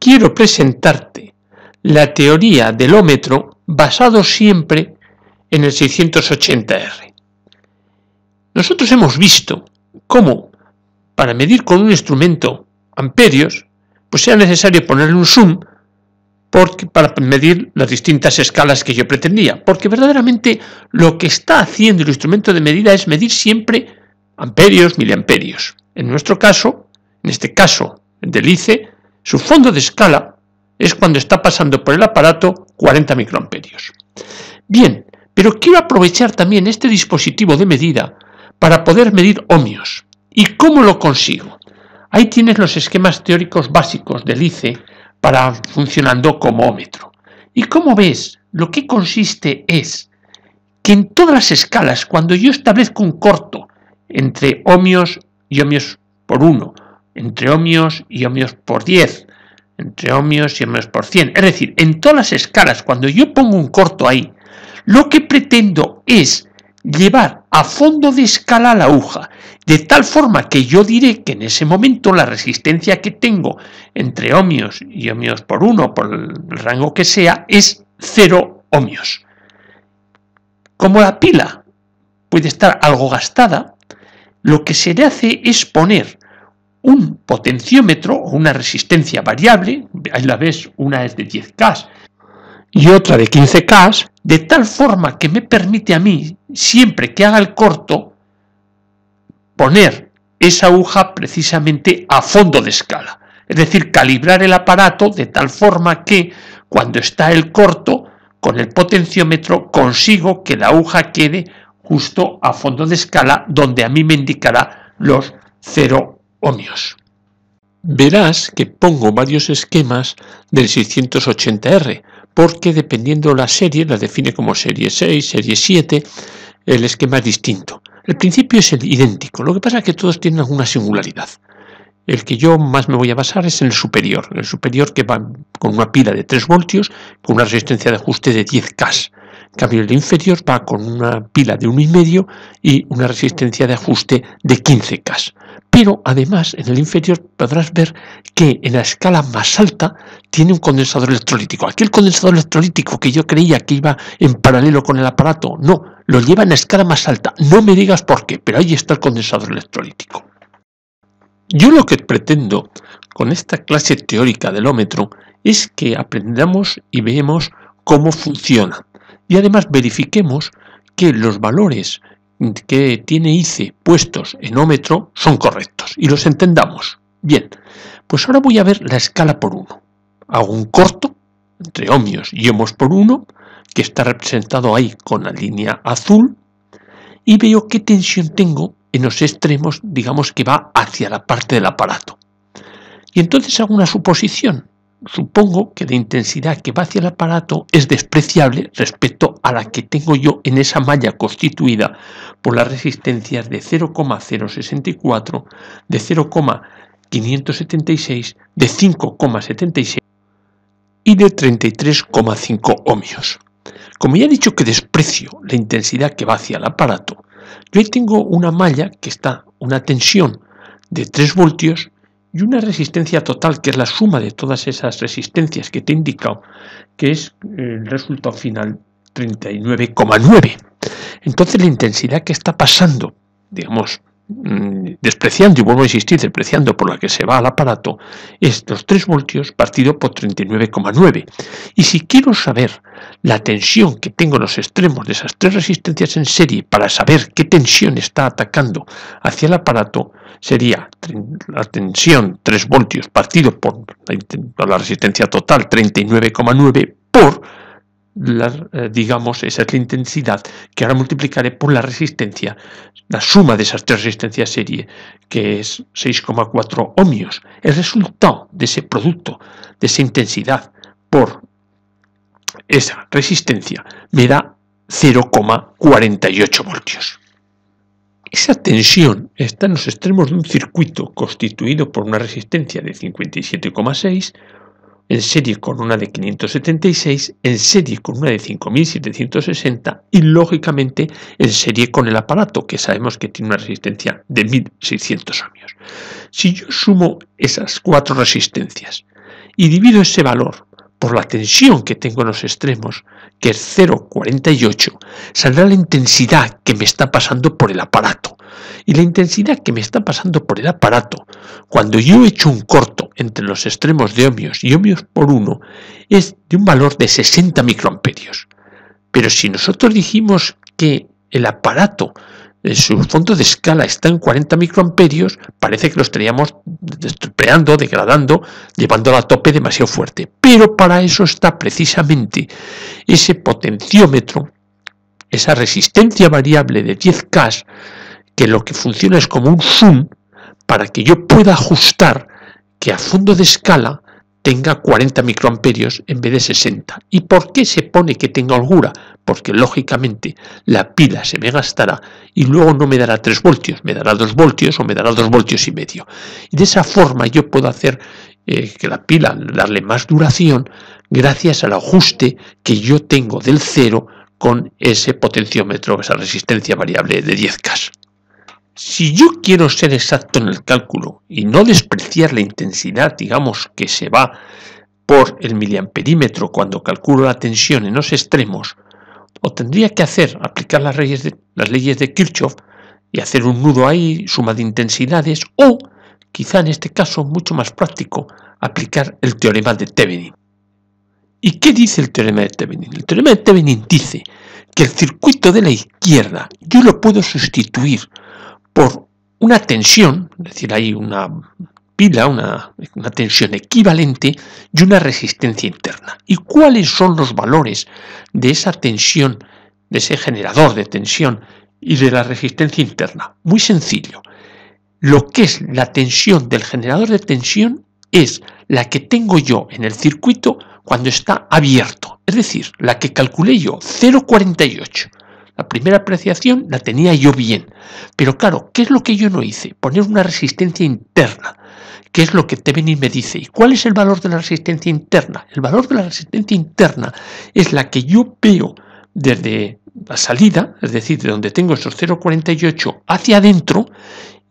quiero presentarte la teoría del ómetro basado siempre en el 680R. Nosotros hemos visto cómo para medir con un instrumento amperios, pues sea necesario ponerle un zoom para medir las distintas escalas que yo pretendía, porque verdaderamente lo que está haciendo el instrumento de medida es medir siempre amperios, miliamperios. En nuestro caso, en este caso del ICE, su fondo de escala es cuando está pasando por el aparato 40 microamperios. Bien, pero quiero aprovechar también este dispositivo de medida para poder medir ohmios. ¿Y cómo lo consigo? Ahí tienes los esquemas teóricos básicos del ICE para funcionando como ómetro. Y como ves, lo que consiste es que en todas las escalas, cuando yo establezco un corto entre ohmios y ohmios por 1, entre ohmios y ohmios por 10, entre ohmios y ohmios por 100, es decir, en todas las escalas, cuando yo pongo un corto ahí, lo que pretendo es llevar a fondo de escala la aguja, de tal forma que yo diré que en ese momento la resistencia que tengo entre ohmios y ohmios por 1, por el rango que sea, es 0 ohmios. Como la pila puede estar algo gastada, lo que se le hace es poner un potenciómetro o una resistencia variable, ahí la ves, una es de 10K y otra de 15K, de tal forma que me permite a mí, siempre que haga el corto, poner esa aguja precisamente a fondo de escala. Es decir, calibrar el aparato de tal forma que cuando está el corto, con el potenciómetro consigo que la aguja quede justo a fondo de escala, donde a mí me indicará los 0 ohmios. Verás que pongo varios esquemas del 680R, porque dependiendo la serie, la define como serie 6, serie 7, el esquema es distinto. El principio es el idéntico, lo que pasa es que todos tienen alguna singularidad. El que yo más me voy a basar es en el superior que va con una pila de 3 voltios, con una resistencia de ajuste de 10K. En cambio, el inferior va con una pila de 1,5 y una resistencia de ajuste de 15K. Pero además, en el inferior podrás ver que en la escala más alta tiene un condensador electrolítico. Aquel condensador electrolítico que yo creía que iba en paralelo con el aparato, no, lo lleva en la escala más alta. No me digas por qué, pero ahí está el condensador electrolítico. Yo lo que pretendo con esta clase teórica del ómetro es que aprendamos y veamos cómo funciona. Y además verifiquemos que los valores que tiene ICE puestos en ómetro son correctos y los entendamos. Bien, pues ahora voy a ver la escala por 1. Hago un corto entre ohmios y ohmos por 1, que está representado ahí con la línea azul, y veo qué tensión tengo en los extremos, digamos que va hacia la parte del aparato. Y entonces hago una suposición. Supongo que la intensidad que va hacia el aparato es despreciable respecto a la que tengo yo en esa malla constituida por las resistencias de 0,064, de 0,576, de 5,76 y de 33,5 ohmios. Como ya he dicho que desprecio la intensidad que va hacia el aparato, yo ahí tengo una malla que está una tensión de 3 voltios y una resistencia total, que es la suma de todas esas resistencias que te he indicado, que es el resultado final 39,9. Entonces la intensidad que está pasando, digamos, despreciando, y vuelvo a insistir, despreciando por la que se va al aparato, es los 3 voltios partido por 39,9. Y si quiero saber la tensión que tengo en los extremos de esas 3 resistencias en serie para saber qué tensión está atacando hacia el aparato, sería la tensión 3 voltios partido por la resistencia total 39,9 por digamos, esa es la intensidad que ahora multiplicaré por la resistencia, la suma de esas 3 resistencias serie, que es 6,4 ohmios. El resultado de ese producto, de esa intensidad por esa resistencia, me da 0,48 voltios. Esa tensión está en los extremos de un circuito constituido por una resistencia de 57,6, en serie con una de 576, en serie con una de 5760 y lógicamente en serie con el aparato, que sabemos que tiene una resistencia de 1600 ohmios. Si yo sumo esas 4 resistencias y divido ese valor por la tensión que tengo en los extremos, que es 0,48, saldrá la intensidad que me está pasando por el aparato. Y la intensidad que me está pasando por el aparato, cuando yo he hecho un corto entre los extremos de ohmios y ohmios por 1, es de un valor de 60 microamperios. Pero si nosotros dijimos que el aparato, su fondo de escala está en 40 microamperios, parece que lo estaríamos estropeando, degradando, llevándolo a tope demasiado fuerte. Pero para eso está precisamente ese potenciómetro, esa resistencia variable de 10K, que lo que funciona es como un zoom, para que yo pueda ajustar que a fondo de escala tenga 40 microamperios en vez de 60. ¿Y por qué se pone que tenga holgura? Porque lógicamente la pila se me gastará y luego no me dará 3 voltios, me dará 2 voltios o me dará 2 voltios y medio. Y de esa forma yo puedo hacer que la pila, darle más duración gracias al ajuste que yo tengo del cero con ese potenciómetro, esa resistencia variable de 10K. Si yo quiero ser exacto en el cálculo y no despreciar la intensidad, digamos, que se va por el miliamperímetro cuando calculo la tensión en los extremos, o tendría que aplicar las leyes de Kirchhoff y hacer un nudo ahí, suma de intensidades, o quizá en este caso, mucho más práctico, aplicar el teorema de Thevenin. ¿Y qué dice el teorema de Thevenin? El teorema de Thevenin dice que el circuito de la izquierda yo lo puedo sustituir por una tensión, es decir, hay una pila, una tensión equivalente y una resistencia interna. ¿Y cuáles son los valores de esa tensión, de ese generador de tensión y de la resistencia interna? Muy sencillo. Lo que es la tensión del generador de tensión es la que tengo yo en el circuito cuando está abierto, es decir, la que calculé yo, 0,48. La primera apreciación la tenía yo bien, pero claro, ¿qué es lo que yo no hice? Poner una resistencia interna, que es lo que Thevenin me dice. ¿Y cuál es el valor de la resistencia interna? El valor de la resistencia interna es la que yo veo desde la salida, es decir, de donde tengo esos 0,48 hacia adentro,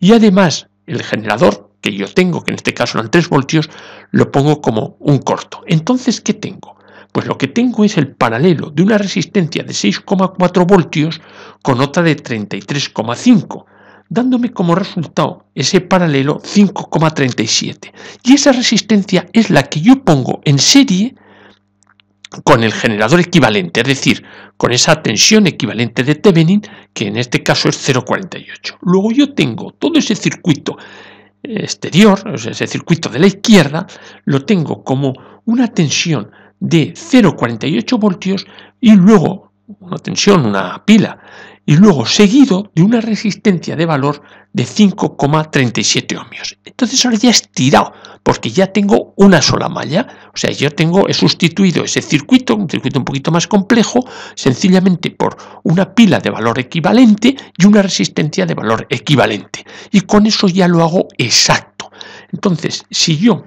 y además el generador que yo tengo, que en este caso eran 3 voltios, lo pongo como un corto. Entonces, ¿qué tengo? Pues lo que tengo es el paralelo de una resistencia de 6,4 voltios con otra de 33,5, dándome como resultado ese paralelo 5,37. Y esa resistencia es la que yo pongo en serie con el generador equivalente, es decir, con esa tensión equivalente de Thevenin, que en este caso es 0,48. Luego yo tengo todo ese circuito exterior, o sea, ese circuito de la izquierda, lo tengo como una tensión de 0,48 voltios y luego una tensión, una pila, y luego seguido de una resistencia de valor de 5,37 ohmios. Entonces ahora ya he estirado, porque ya tengo una sola malla, o sea, he sustituido ese circuito, un circuito un poquito más complejo, sencillamente por una pila de valor equivalente y una resistencia de valor equivalente. Y con eso ya lo hago exacto. Entonces, si yo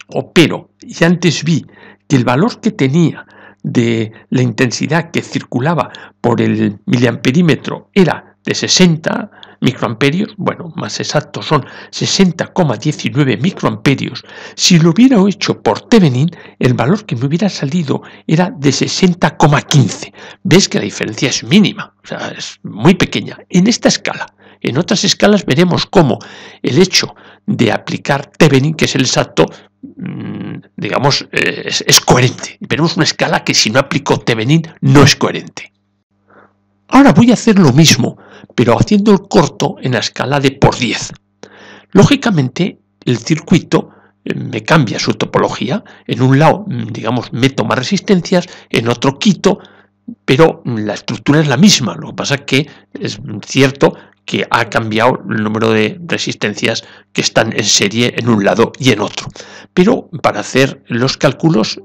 opero, y antes vi que el valor que tenía de la intensidad que circulaba por el miliamperímetro era de 60 microamperios, bueno, más exacto son 60,19 microamperios. Si lo hubiera hecho por Thevenin, el valor que me hubiera salido era de 60,15. Ves que la diferencia es mínima, o sea, es muy pequeña en esta escala. En otras escalas veremos cómo el hecho de aplicar Thevenin, que es el exacto, digamos, es coherente. Veremos una escala que si no aplico Thevenin no es coherente. Ahora voy a hacer lo mismo, pero haciendo el corto en la escala de por 10. Lógicamente, el circuito me cambia su topología. En un lado, digamos, meto más resistencias, en otro quito, pero la estructura es la misma. Lo que pasa es que es cierto que ha cambiado el número de resistencias que están en serie en un lado y en otro. Pero para hacer los cálculos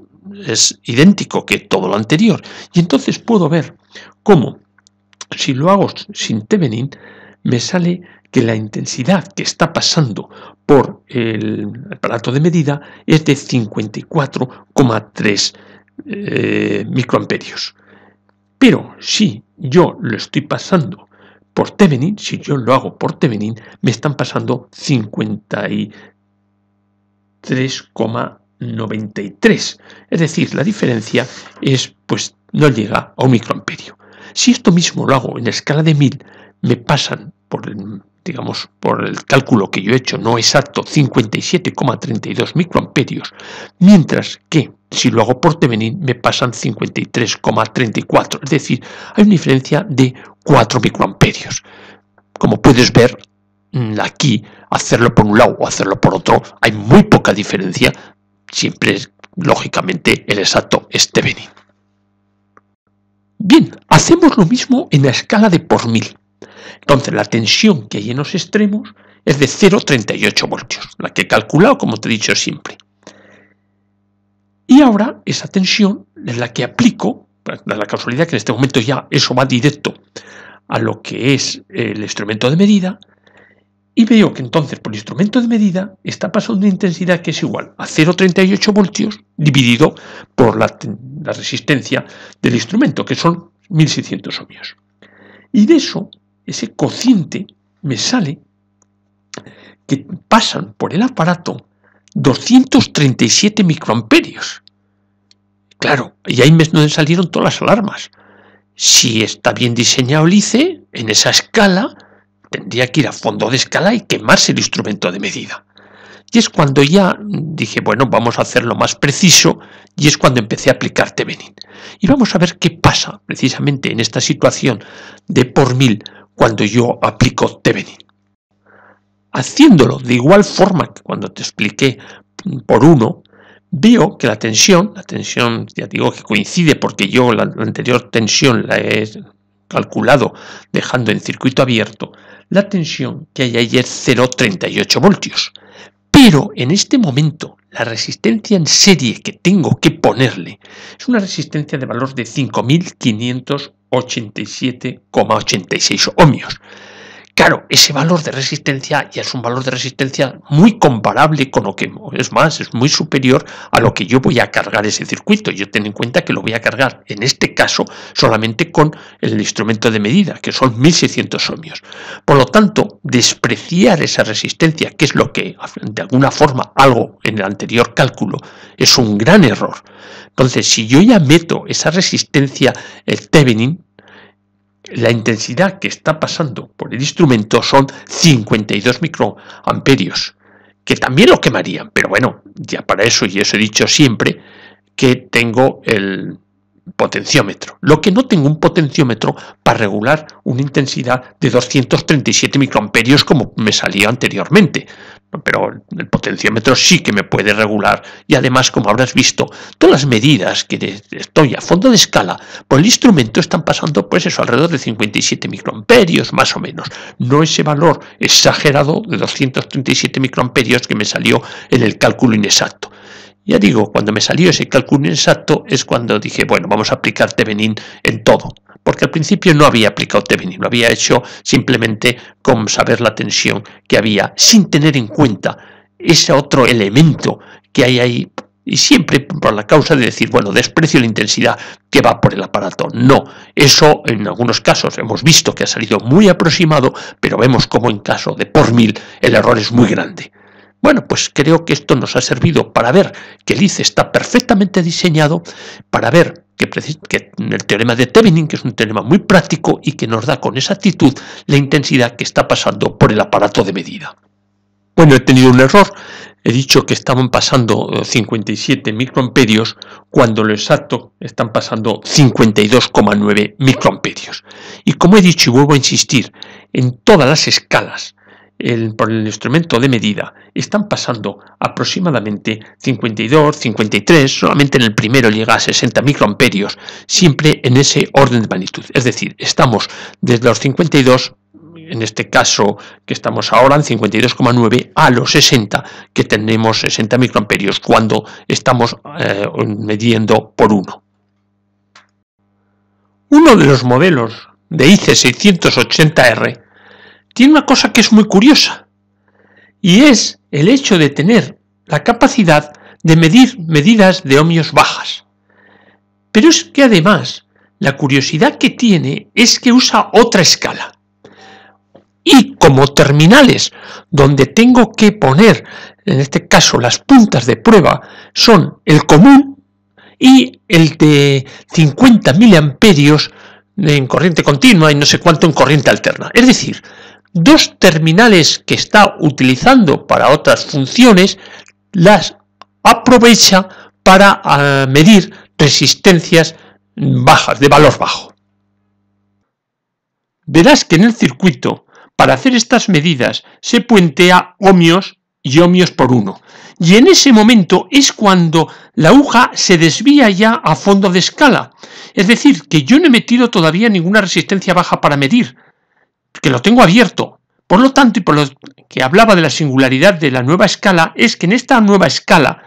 es idéntico que todo lo anterior. Y entonces puedo ver cómo, si lo hago sin Thevenin, me sale que la intensidad que está pasando por el aparato de medida es de 54,3 microamperios. Pero si yo lo estoy pasando por Thevenin, si yo lo hago por Thevenin, me están pasando 53,3 93. Es decir, la diferencia es, pues, no llega a un microamperio. Si esto mismo lo hago en escala de 1000, me pasan por el cálculo que yo he hecho no exacto, 57,32 microamperios, mientras que si lo hago por Thevenin me pasan 53,34, es decir, hay una diferencia de 4 microamperios. Como puedes ver, aquí hacerlo por un lado o hacerlo por otro, hay muy poca diferencia, siempre lógicamente el exacto es Thevenin. Bien, hacemos lo mismo en la escala de por 1000. Entonces la tensión que hay en los extremos es de 0,38 voltios, la que he calculado como te he dicho siempre. Y ahora esa tensión es la que aplico, da la casualidad que en este momento ya eso va directo a lo que es el instrumento de medida, y veo que entonces por el instrumento de medida está pasando una intensidad que es igual a 0,38 voltios dividido por la resistencia del instrumento, que son 1600 ohmios. Y de eso, ese cociente, me sale que pasan por el aparato 237 microamperios. Claro, y ahí me salieron todas las alarmas. Si está bien diseñado el ICE, en esa escala tendría que ir a fondo de escala y quemarse el instrumento de medida. Y es cuando ya dije, bueno, vamos a hacerlo más preciso, y es cuando empecé a aplicar Thevenin. Y vamos a ver qué pasa precisamente en esta situación de por 1000 cuando yo aplico Thevenin. Haciéndolo de igual forma que cuando te expliqué por 1, veo que la tensión, ya digo que coincide porque yo la anterior tensión la he calculado dejando en circuito abierto, la tensión que hay ahí es 0,38 voltios. Pero en este momento la resistencia en serie que tengo que ponerle es una resistencia de valor de 5.587,86 ohmios. Claro, ese valor de resistencia ya es un valor de resistencia muy comparable con lo que, es más, es muy superior a lo que yo voy a cargar ese circuito. Yo ten en cuenta que lo voy a cargar, en este caso, solamente con el instrumento de medida, que son 1600 ohmios. Por lo tanto, despreciar esa resistencia, que es lo que de alguna forma hago en el anterior cálculo, es un gran error. Entonces, si yo ya meto esa resistencia, el Thevenin, la intensidad que está pasando por el instrumento son 52 microamperios, que también lo quemarían, pero bueno, ya para eso, y eso he dicho siempre, que tengo el potenciómetro. Lo que no tengo un potenciómetro para regular una intensidad de 237 microamperios como me salía anteriormente. Pero el potenciómetro sí que me puede regular, y además, como habrás visto, todas las medidas que estoy a fondo de escala por el instrumento están pasando, pues eso, alrededor de 57 microamperios, más o menos. No ese valor exagerado de 237 microamperios que me salió en el cálculo inexacto. Ya digo, cuando me salió ese cálculo inexacto es cuando dije, bueno, vamos a aplicar Thevenin en todo. Porque al principio no había aplicado Thevenin, lo había hecho simplemente con saber la tensión que había, sin tener en cuenta ese otro elemento que hay ahí, y siempre por la causa de decir, bueno, desprecio la intensidad que va por el aparato. No, eso en algunos casos hemos visto que ha salido muy aproximado, pero vemos como en caso de por 1000 el error es muy grande. Bueno, pues creo que esto nos ha servido para ver que el ICE está perfectamente diseñado, para ver que el teorema de Thevenin, que es un teorema muy práctico y que nos da con exactitud la intensidad que está pasando por el aparato de medida. Bueno, he tenido un error. He dicho que estaban pasando 57 microamperios, cuando lo exacto están pasando 52,9 microamperios. Y como he dicho y vuelvo a insistir, en todas las escalas, por el instrumento de medida, están pasando aproximadamente 52, 53, solamente en el primero llega a 60 microamperios, siempre en ese orden de magnitud. Es decir, estamos desde los 52, en este caso que estamos ahora en 52,9, a los 60, que tenemos 60 microamperios cuando estamos midiendo por 1. Uno de los modelos de ICE 680R tiene una cosa que es muy curiosa, y es el hecho de tener la capacidad de medir medidas de ohmios bajas. Pero es que además, la curiosidad que tiene es que usa otra escala. y como terminales donde tengo que poner, en este caso las puntas de prueba, son el común y el de 50 miliamperios en corriente continua y no sé cuánto en corriente alterna. Es decir, dos terminales que está utilizando para otras funciones las aprovecha para medir resistencias bajas, de valor bajo. Verás que en el circuito, para hacer estas medidas, se puentea ohmios y ohmios por 1. Y en ese momento es cuando la aguja se desvía ya a fondo de escala. Es decir, que yo no he metido todavía ninguna resistencia baja para medir, que lo tengo abierto. Por lo tanto, y por lo que hablaba de la singularidad de la nueva escala, es que en esta nueva escala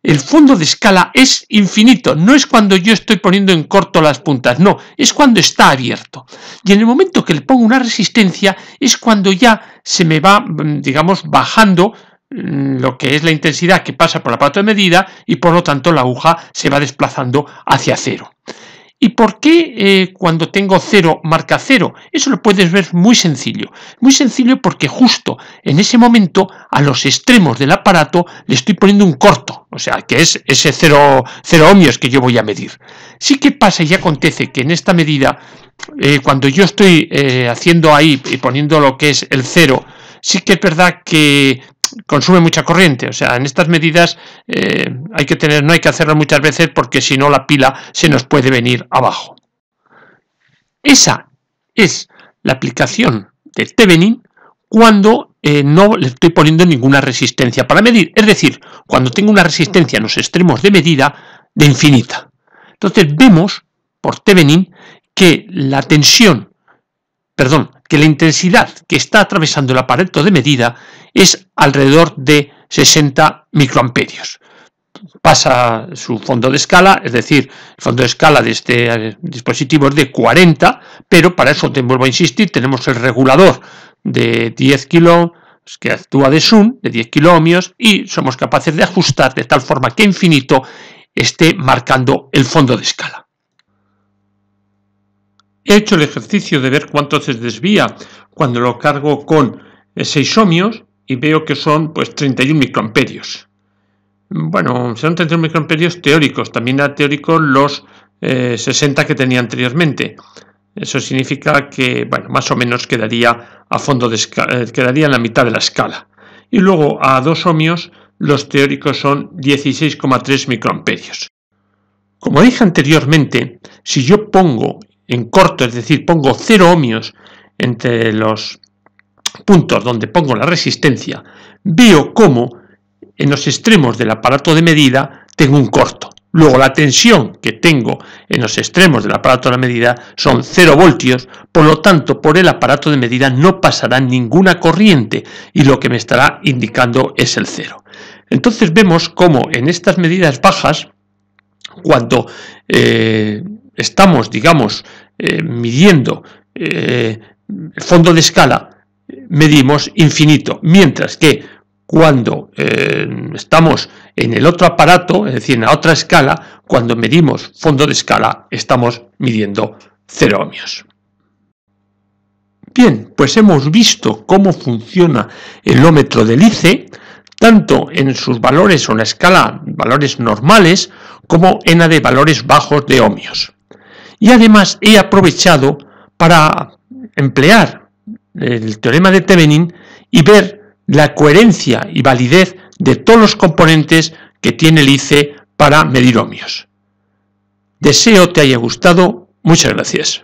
el fondo de escala es infinito, no es cuando yo estoy poniendo en corto las puntas, no, es cuando está abierto. Y en el momento que le pongo una resistencia es cuando ya se me va, digamos, bajando lo que es la intensidad que pasa por el aparato de medida y por lo tanto la aguja se va desplazando hacia cero. ¿Y por qué cuando tengo 0 marca 0? Eso lo puedes ver muy sencillo. Muy sencillo porque justo en ese momento a los extremos del aparato le estoy poniendo un corto, o sea, que es ese 0 ohmios que yo voy a medir. Sí que pasa y acontece que en esta medida, cuando yo estoy haciendo ahí y poniendo lo que es el 0, sí que es verdad que consume mucha corriente, o sea, en estas medidas no hay que hacerlo muchas veces porque si no la pila se nos puede venir abajo. Esa es la aplicación del Thevenin cuando no le estoy poniendo ninguna resistencia para medir, es decir, cuando tengo una resistencia en los extremos de medida de infinita. Entonces vemos por Thevenin que la intensidad que está atravesando el aparato de medida es alrededor de 60 microamperios. Pasa su fondo de escala, es decir, el fondo de escala de este dispositivo es de 40, pero para eso te vuelvo a insistir, tenemos el regulador de 10 kilo que actúa de Sun, de 10 kiloohmios, y somos capaces de ajustar de tal forma que infinito esté marcando el fondo de escala. He hecho el ejercicio de ver cuánto se desvía cuando lo cargo con 6 ohmios y veo que son pues 31 microamperios. Bueno, son 31 microamperios teóricos, también eran teóricos los 60 que tenía anteriormente. Eso significa que, bueno, más o menos quedaría a fondo de escala, quedaría en la mitad de la escala. Y luego a 2 ohmios los teóricos son 16,3 microamperios. Como dije anteriormente, si yo pongo en corto, es decir, pongo 0 ohmios entre los puntos donde pongo la resistencia, veo cómo en los extremos del aparato de medida tengo un corto. Luego la tensión que tengo en los extremos del aparato de medida son 0 voltios, por lo tanto por el aparato de medida no pasará ninguna corriente y lo que me estará indicando es el 0. Entonces vemos cómo en estas medidas bajas, cuando estamos, digamos, midiendo el fondo de escala, medimos infinito, mientras que cuando estamos en el otro aparato, es decir, en la otra escala, cuando medimos fondo de escala, estamos midiendo 0 ohmios. Bien, pues hemos visto cómo funciona el ómetro del ICE, tanto en sus valores o en la escala valores normales, como en la de valores bajos de ohmios. Y además he aprovechado para emplear el teorema de Thevenin y ver la coherencia y validez de todos los componentes que tiene el ICE para medir ohmios. Deseo te haya gustado. Muchas gracias.